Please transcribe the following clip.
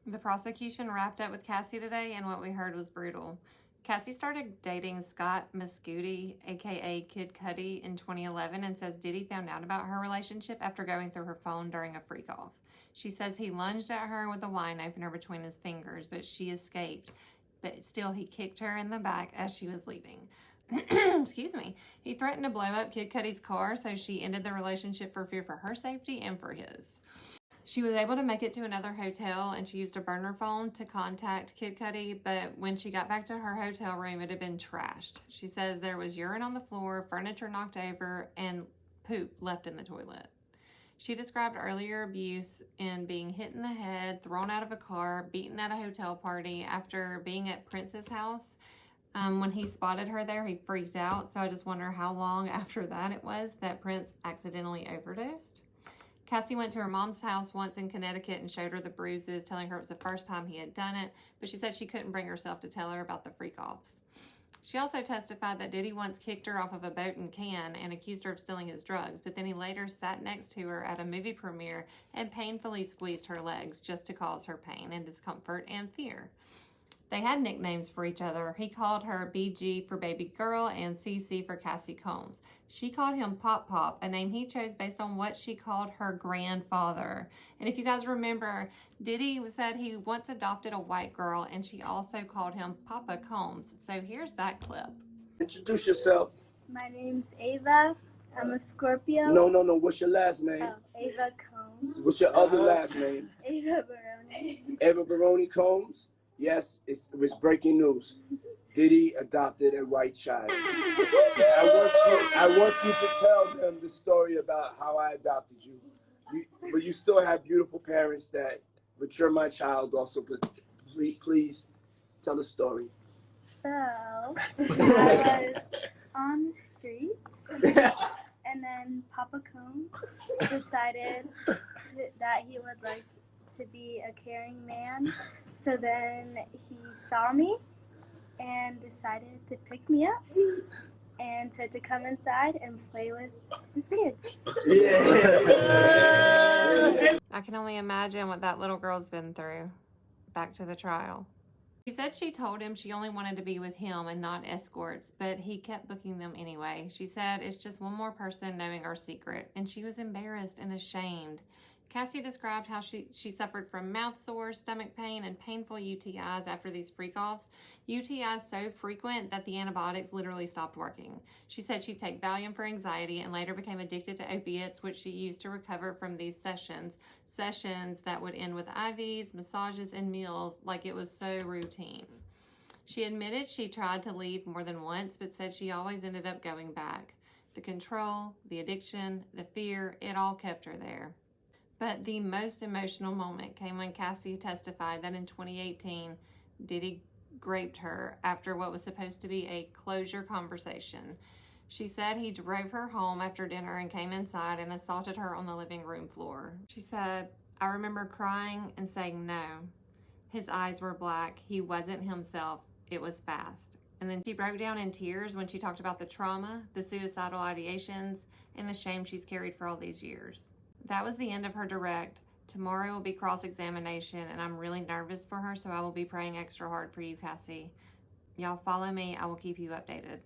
The prosecution wrapped up with Cassie today, and what we heard was brutal. Cassie started dating Scott Mescudi, aka Kid Cudi, in 2011 and says Diddy found out about her relationship after going through her phone during a freak-off. She says he lunged at her with a wine opener between his fingers, but she escaped. But still, he kicked her in the back as she was leaving. Excuse me. He threatened to blow up Kid Cudi's car, so she ended the relationship for fear for her safety and for his. She was able to make it to another hotel, and she used a burner phone to contact Kid Cudi, but when she got back to her hotel room, it had been trashed. She says there was urine on the floor, furniture knocked over, and poop left in the toilet. She described earlier abuse in being hit in the head, thrown out of a car, beaten at a hotel party. After being at Prince's house, when he spotted her there, he freaked out, so I just wonder how long after that it was that Prince accidentally overdosed. Cassie went to her mom's house once in Connecticut and showed her the bruises, telling her it was the first time he had done it, but she said she couldn't bring herself to tell her about the freak-offs. She also testified that Diddy once kicked her off of a boat in Cannes and accused her of stealing his drugs, but then he later sat next to her at a movie premiere and painfully squeezed her legs just to cause her pain and discomfort and fear. They had nicknames for each other. He called her BG for baby girl and CC for Cassie Combs. She called him Pop Pop, a name he chose based on what she called her grandfather. And if you guys remember, Diddy said he once adopted a white girl, and she also called him Papa Combs. So here's that clip. Introduce yourself. My name's Ava. I'm a Scorpio. No. What's your last name? Oh, Ava Combs. What's your other last name? Ava Baroni. Eva Baroni Combs. Yes, it was breaking news. Diddy adopted a white child. I want you to tell them the story about how I adopted you. But you still have beautiful parents but you're my child also. But please tell the story. So, I was on the streets, and then Papa Combs decided that he would like to be a caring man. So then he saw me and decided to pick me up and said to come inside and play with his kids. Yeah. I can only imagine what that little girl's been through. Back to the trial. She said she told him she only wanted to be with him and not escorts, but he kept booking them anyway. She said it's just one more person knowing our secret, and she was embarrassed and ashamed. Cassie described how she suffered from mouth sores, stomach pain, and painful UTIs after these freak-offs. UTIs so frequent that the antibiotics literally stopped working. She said she'd take Valium for anxiety and later became addicted to opiates, which she used to recover from these sessions that would end with IVs, massages, and meals like it was so routine. She admitted she tried to leave more than once, but said she always ended up going back. The control, the addiction, the fear, it all kept her there. But the most emotional moment came when Cassie testified that in 2018, Diddy raped her after what was supposed to be a closure conversation. She said he drove her home after dinner and came inside and assaulted her on the living room floor. She said, I remember crying and saying no. His eyes were black. He wasn't himself. It was fast. And then she broke down in tears when she talked about the trauma, the suicidal ideations, and the shame she's carried for all these years. That was the end of her direct. Tomorrow will be cross-examination, and I'm really nervous for her, so I will be praying extra hard for you, Cassie. Y'all follow me. I will keep you updated.